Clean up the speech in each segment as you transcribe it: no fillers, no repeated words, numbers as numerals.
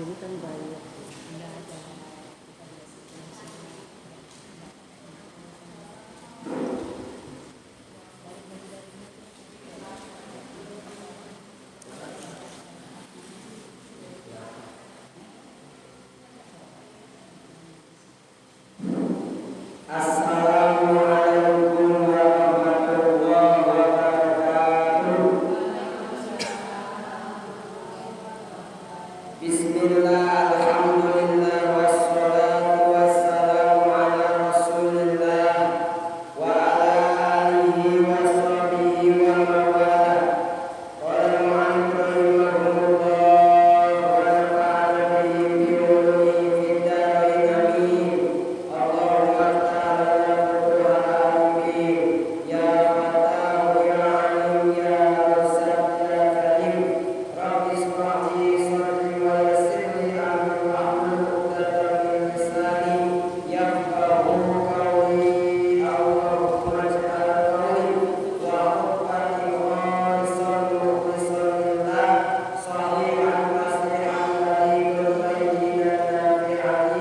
sini kan banyak. Assalamualaikum warahmatullahi wabarakatuh. Bismillah, alhamdulillah, wassalatu wassalamu ala rasulillah wa ala alihi wa sahbihi wa mawalah. Qala al-mu'allif rahimahullah wa nafa'ana bihi bi ulumihi fid dharain amin. Allahumma ta'ala futuhal arifin ya fatahu ya alim ya razzaq ya karim. Rabbi ishrah li sadri wa yassir li amri wahlul 'uqdatam min lisani yafqahu qawli. Allahumma ij'al qawli wa khutbati khalisan mukhlisan lillah, shahihan fasihan balighal bayyinat nafi'an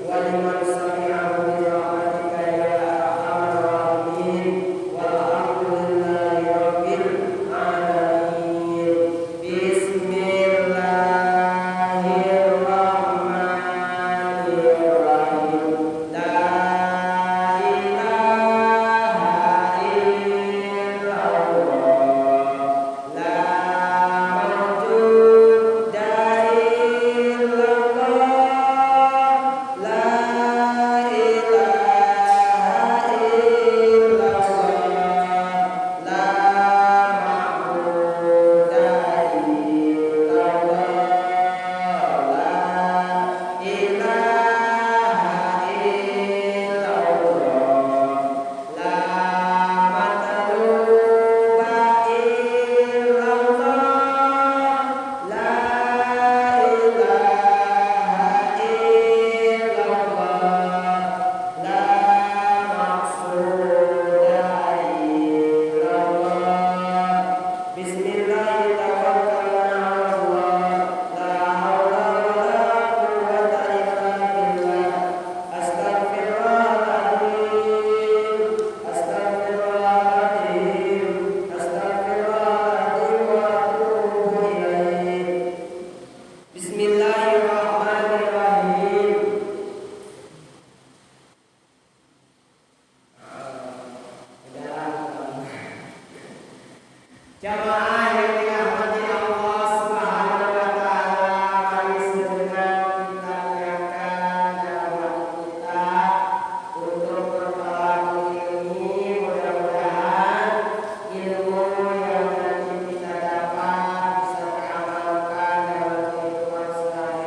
wa liman sami'ahu bi rahmatika ya arhamar rahimin. Walhamdulillahi rabbil alamin. Bismillahirrahmanirrahim. La ilaha illallah, la mawjuda illallah, la ilaha illallah, la ma'buda illallah, la ilaha illallah, la matluba illallah, la ilaha illallah, la maqsuda illallah. Bismillah tawakkalna 'alallah, la haula wala quwwata illa billah. Astaghfirullahaladzim, astaghfirullahaladzim, astaghfirullahaladzim wa atubu ilaih. Bismillahirrahmanirrahim. Jamaah yang dirahmati Allah Subhanahu wa taala, mari sejenak kita niatkan dalam hati kita untuk bertawakal ilmi. Mudah-mudahan ilmu yang nanti kita dapat bisa diamalkan dalam kehidupan sehari-hari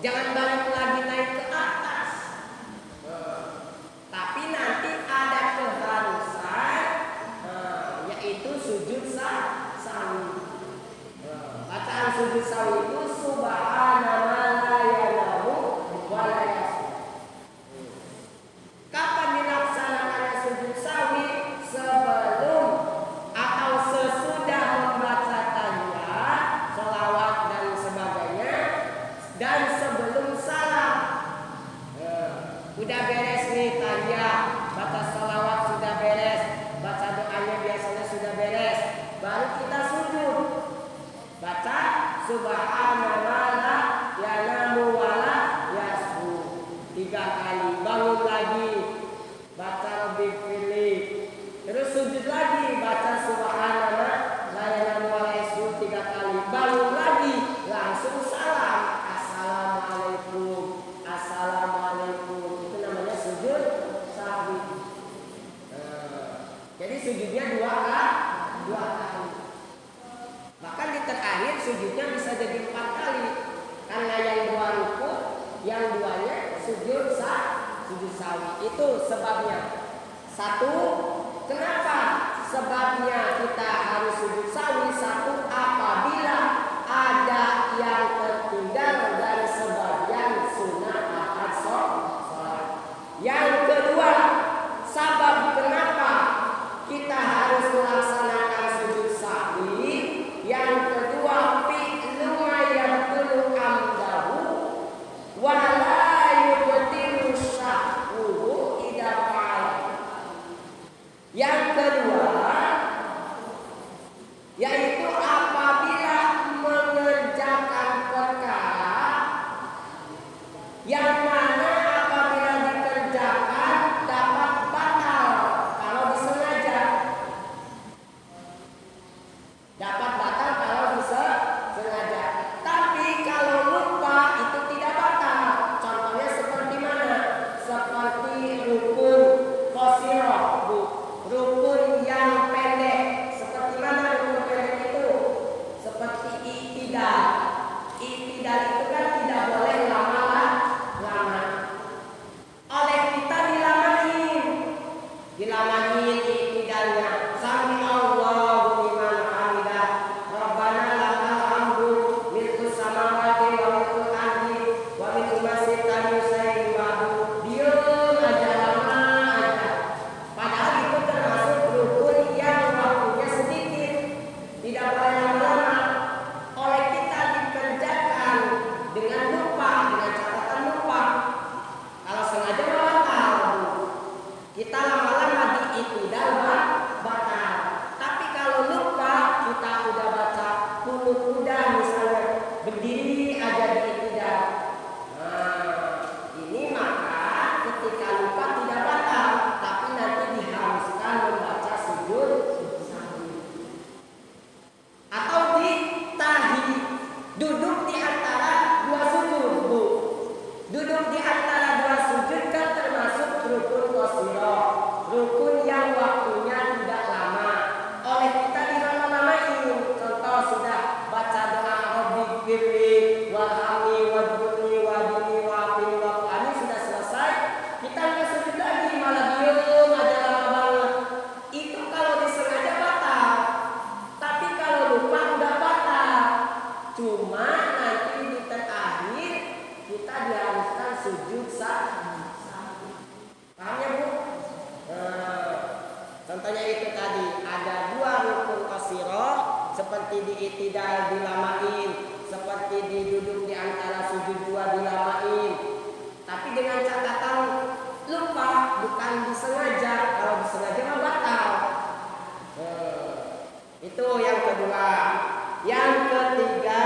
Jangan balik lagi naik ke atas. Tapi nanti ada keharusan, yaitu sujud sawi. Bacaan sujud sawi itu subhanallah la yanamu wa la yasjud. Kapan dilaksanakannya sujud sawi? Sebelum atau sesudah membaca tahiyat, sholawat dan sebagainya, dan sebelum salam. Udah beres nih tahiyat, baca sholawat sudah beres, baca doanya biasanya sudah beres, baru kita sujud. Baca subhanallah yanamu wala yasjud 3 kali, bangun lagi, baca lebih pilih, terus sujud lagi, baca subhanallah la yanamu wala yasjud 3 kali, bangun lagi, langsung salam, assalamualaikum, assalamualaikum. Itu namanya sujud sahwi. Jadi sujudnya 2 kali. Bahkan di terakhir sujudnya bisa jadi 4 kali. Karena yang 2 rukuk, yang 2-nya sujud sawi. Itu sebabnya. 1, kenapa sebabnya kita harus sujud sawi? 1, apabila ada yang tertinggal dari sebagian sunnah akad sholat. Yang kedua, sebab kenapa kita harus melaksanakan sujud sahwi. Yang kedua, fi'lu ma yabtulu amdahu wa la yubtilu sahwuhu idza fa'ala. Yang kedua, yaitu apabila mengerjakan perkara yang mana apabila dikerjakan dapat batal kalau disengaja. Dapat batal kalau disengaja. Tapi kalau lupa itu tidak batal. Contohnya seperti mana? Seperti rukun qasirah, rukun yang pendek. Seperti mana rukun pendek itu? Seperti i'tidal. I'tidal itu kan tidak boleh lama-lama. Oleh kita dilamain i'tidalnya. Sami Allahu liman hamidah. Rabbana lakal hamdu milku samawati wa milku ardi wa milku ma syi'ta min syai'in ba'du. Diem aja, lama aja. Padahal itu termasuk rukun yang waktunya sedikit, tidak boleh lama-lama. Oleh kita dikerjakan dengan lupa, dengan catatan lupa. Kalau sengaja batal. Kita lama-lama di i'tidal batal. Tapi kalau lupa, kita udah baca kunut udah misalnya, berdiri aja di i'tidal. Ini maka ketika lupa tidak batal, tapi nanti diharuskan membaca sujud sahwi. Atau di tahi, duduk di antara 2 sujud, Bu. Duduk di antara 2 sujud kan termasuk rukun qasirah, rukun yang waktunya tidak lama. Oleh kita dilama-lamain. Contoh sudah baca doa Rabbi firli warhamni wajburni wadini wa'afini wa'afani, sudah selesai, kita nggak sujud lagi, malah diem aja lama banget. Itu kalau disengaja batal. Tapi kalau lupa udah batal. Cuma nanti di terakhir kita diharuskan sujud sahwi. Paham ya, Bu? Contohnya itu tadi, ada 2 rukun qasirah, seperti di i'tidal dilamain, seperti di duduk di antara sujud 2 dilamain. Tapi dengan catatan lupa, bukan disengaja. Kalau disengaja mah batal. Itu yang kedua. Yang ketiga,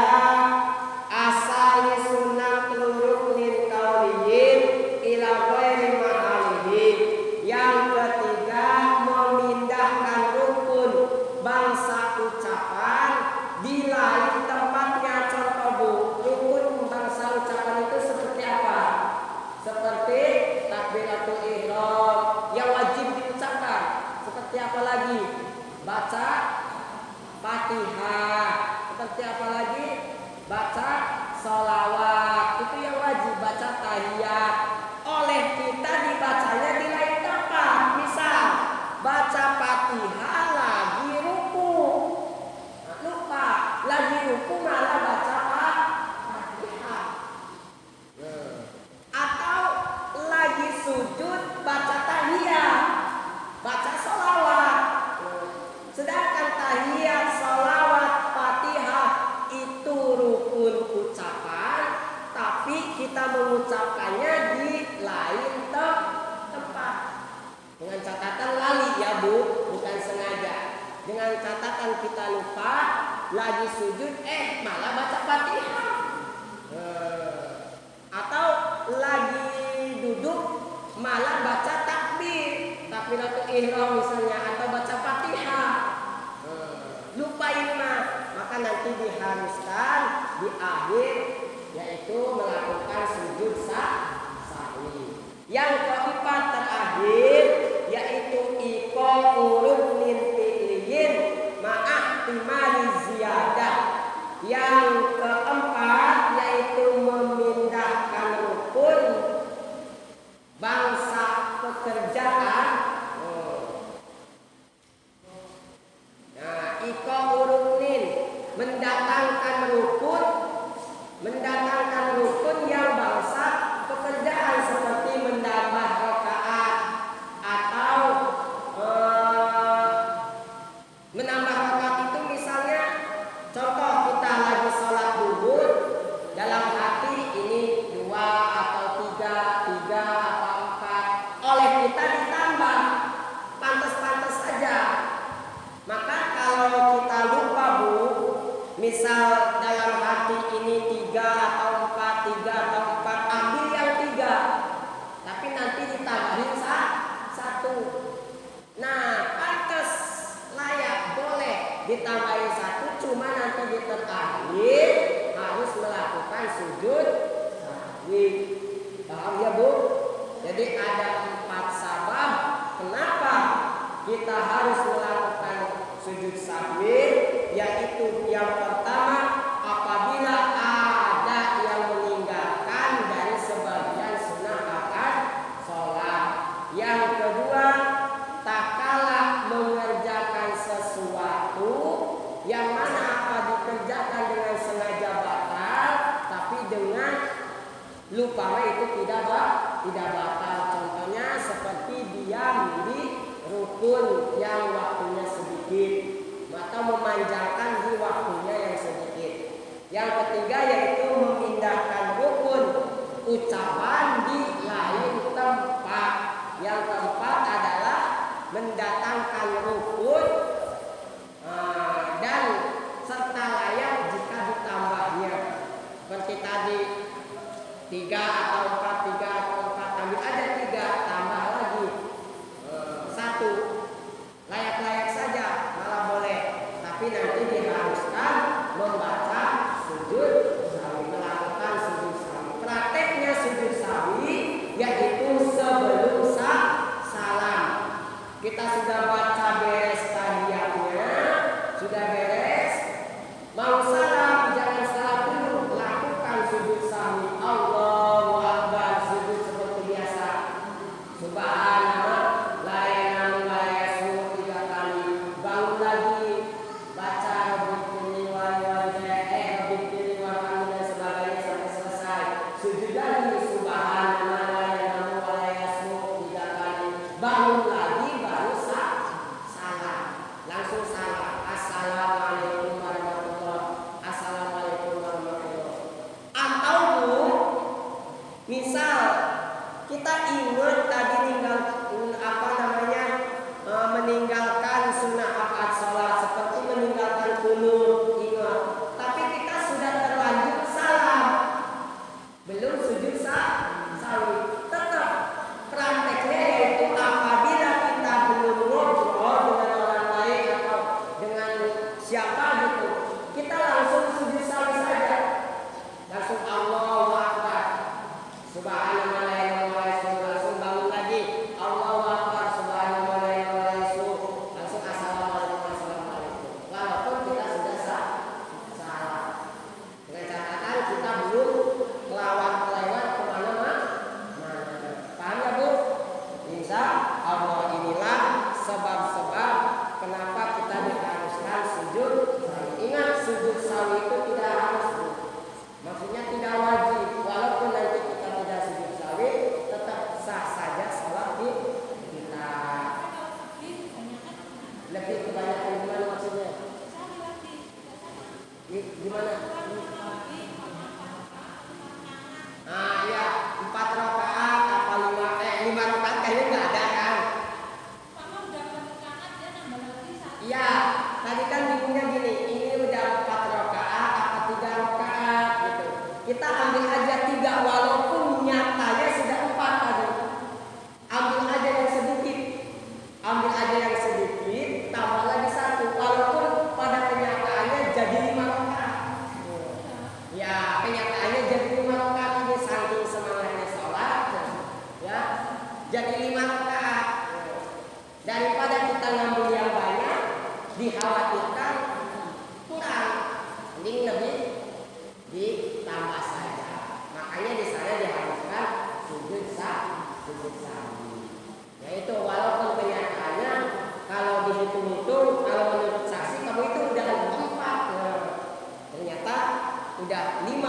asali sunnah ruknin kauliyin ila ghairi mahalihi. Yang ketiga, memindahkan rukun bangsa ucapan di lain tempatnya. Contoh, Bu, rukun bangsa ucapan itu seperti apa? Seperti takbiratul ihram yang wajib diucapkan. Seperti apa lagi? Baca Fatihah, ruku malah baca Fatihah. Atau lagi sujud baca tahiyat, baca sholawat. Sedangkan tahiyat, sholawat, Fatihah itu rukun ucapan, tapi kita mengucapkannya di lain tempat. Dengan catatan lali ya Bu, bukan sengaja. Dengan catatan kita lupa, lagi sujud malah baca Fatihah. Atau lagi duduk malah baca takbiratul ihram misalnya, atau baca Fatihah. Lupa ini maka nanti diharuskan di akhir, yaitu melakukan sujud sahwi. Yang keempat terakhir yaitu iko urut mintiyin ma'ahtimali ziyadah. Yang keempat yaitu memindahkan rukun bangsa pekerjaan. Nah, iko urunin mendatangkan rukun yang bangsa pekerjaan, seperti menambah rakaat atau menambah rakaat itu misalnya contoh kita lagi sholat duhur, dalam hati ini 2 atau 3 atau 4, oleh kita ditambah, pantas-pantas saja. Maka kalau kita lupa Bu, misal dalam hati ini 3 atau 4, ambil yang 3, tapi nanti ditambahin 1. Nah, pantas, layak, boleh ditambahin 1, cuma nanti di terakhir harus melakukan sujud sahwi. Paham ya Bu? Jadi ada 4 sabab kenapa kita harus melakukan sujud sahwi, yaitu yang pertama apabila ada yang meninggalkan dari sebagian sunnah akan sholat. Yang kedua, tak kalah mengerjakan sesuatu yang mana apa dikerjakan dengan sengaja batal, tapi dengan lupa itu tidak batal. Contohnya seperti diam di rukun yang waktunya sedikit, atau memanjangkan di waktunya yang sedikit. Yang ketiga yaitu memindahkan rukun ucapan di lain tempat. Yang keempat adalah mendatangkan rukun dan serta layak jika ditambahnya. Seperti tadi 3 atau 4, ambil aja 3, tambah lagi 1. Layak-layak saja malah boleh, tapi nanti diharuskan membaca sujud sahwi, melakukan sujud sahwi. Prakteknya sujud sahwi Gimana? Ah ya, 4 rakaat apa 5 rakaat kayaknya nggak ada kan? Iya, tadi kan bingungnya gini, ini udah 4 rakaat apa 3 rakaat gitu. Kita ambil aja 3 walaupun nyatanya sudah 4 tadi. Ambil aja yang sedikit. Ambil aja yang sedikit, tambah lagi 1 walaupun pada kenyataannya jadi 5 rakaat. Ya, kenyataannya jadi 5 rakaat ini saking semangatnya sholat, ya, jadi 5 rakaat. Daripada kita ngambil yang banyak, dikhawatirkan kurang, mending lebih ditambah saja. Makanya di sana diharuskan sujud sahwi. Yaitu walaupun kenyataannya kalau dihitung-hitung, kalau menurut saksi kamu itu udah 4, ternyata udah 5